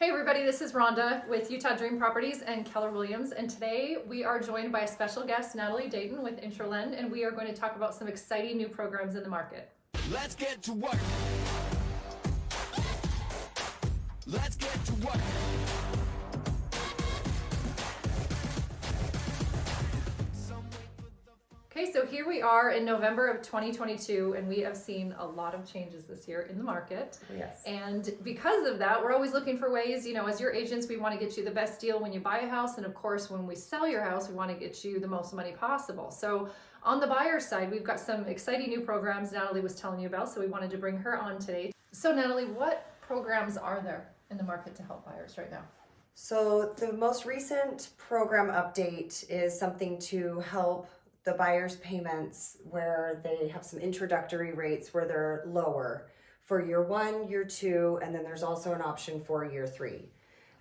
Hey everybody, this is Rhonda with Utah Dream Properties and Keller Williams, and today we are joined by a special guest, Natalie Dayton with Introlend, and we are going to talk about some exciting new programs in the market. Let's get to work. Let's get to work. Okay, so here we are in November of 2022, and we have seen a lot of changes this year in the market. Yes. And because of that, we're always looking for ways, as your agents, we want to get you the best deal when you buy a house. And of course, when we sell your house, we want to get you the most money possible. So on the buyer side, we've got some exciting new programs Natalie was telling you about. So we wanted to bring her on today. So Natalie, what programs are there in the market to help buyers right now? So the most recent program update is something to help the buyer's payments where they have some introductory rates where they're lower for year 1, year 2, and then there's also an option for year 3.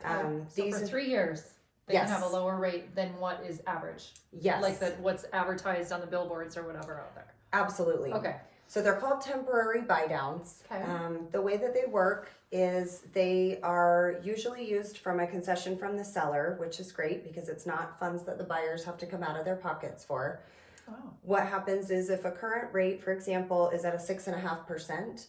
So for 3 years, they Yes. can have a lower rate than what is average. Yes. Like what's advertised on the billboards or whatever out there. Absolutely. Okay. So they're called temporary buydowns. Okay. The way that they work is they are usually used from a concession from the seller, which is great because it's not funds that the buyers have to come out of their pockets for. Oh. What happens is if a current rate, for example, is at a 6.5%,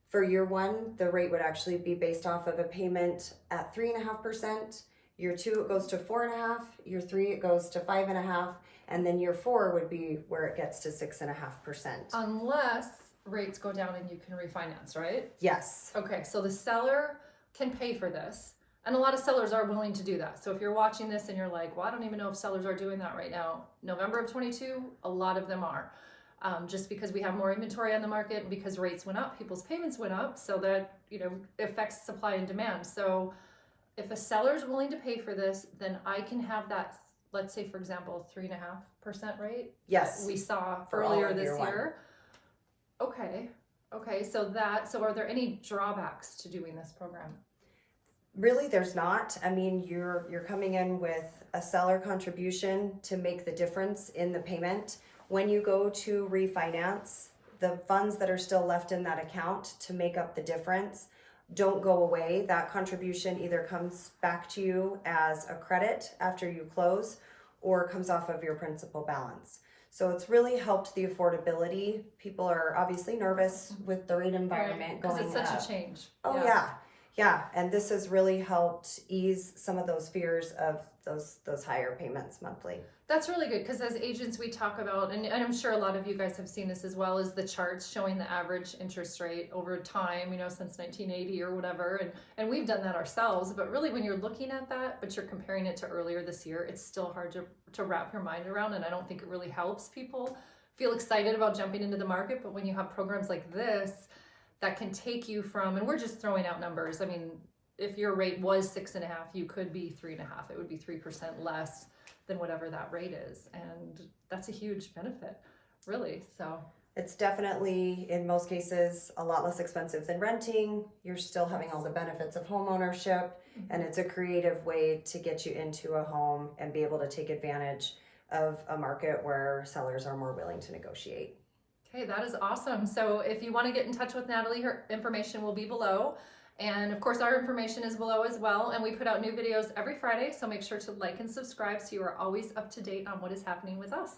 for year 1, the rate would actually be based off of a payment at 3.5%. Year 2, it goes to 4.5%. Year 3, it goes to 5.5%. And then year 4 would be where it gets to 6.5%. Unless rates go down and you can refinance, right? Yes. Okay, so the seller can pay for this. And a lot of sellers are willing to do that. So if you're watching this and you're like, well, I don't even know if sellers are doing that right now. November of 22, a lot of them are. Just because we have more inventory on the market and because rates went up, people's payments went up. So that, affects supply and demand. So if a seller's willing to pay for this, then I can have that, let's say, for example, 3.5% rate. Yes. That we saw For all earlier of this year 1. year. Okay. So are there any drawbacks to doing this program? Really, there's not. I mean, you're coming in with a seller contribution to make the difference in the payment. When you go to refinance, the funds that are still left in that account to make up the difference don't go away. That contribution either comes back to you as a credit after you close or comes off of your principal balance. So it's really helped the affordability. People are obviously nervous with the rate environment going up. Because it's such a change. Oh yeah. And this has really helped ease some of those fears of those higher payments monthly. That's really good because as agents we talk about, and I'm sure a lot of you guys have seen this as well, is the charts showing the average interest rate over time, since 1980 or whatever. And we've done that ourselves. But really when you're looking at that, but you're comparing it to earlier this year, it's still hard to wrap your mind around. And I don't think it really helps people feel excited about jumping into the market. But when you have programs like this, that can take you from, and we're just throwing out numbers. I mean, if your rate was 6.5, you could be 3.5. It would be 3% less than whatever that rate is. And that's a huge benefit, really. So it's definitely, in most cases, a lot less expensive than renting. You're still having all the benefits of home ownership, and it's a creative way to get you into a home and be able to take advantage of a market where sellers are more willing to negotiate. Okay, that is awesome. So if you want to get in touch with Natalie, her information will be below. And of course, our information is below as well. And we put out new videos every Friday. So make sure to like and subscribe so you are always up to date on what is happening with us.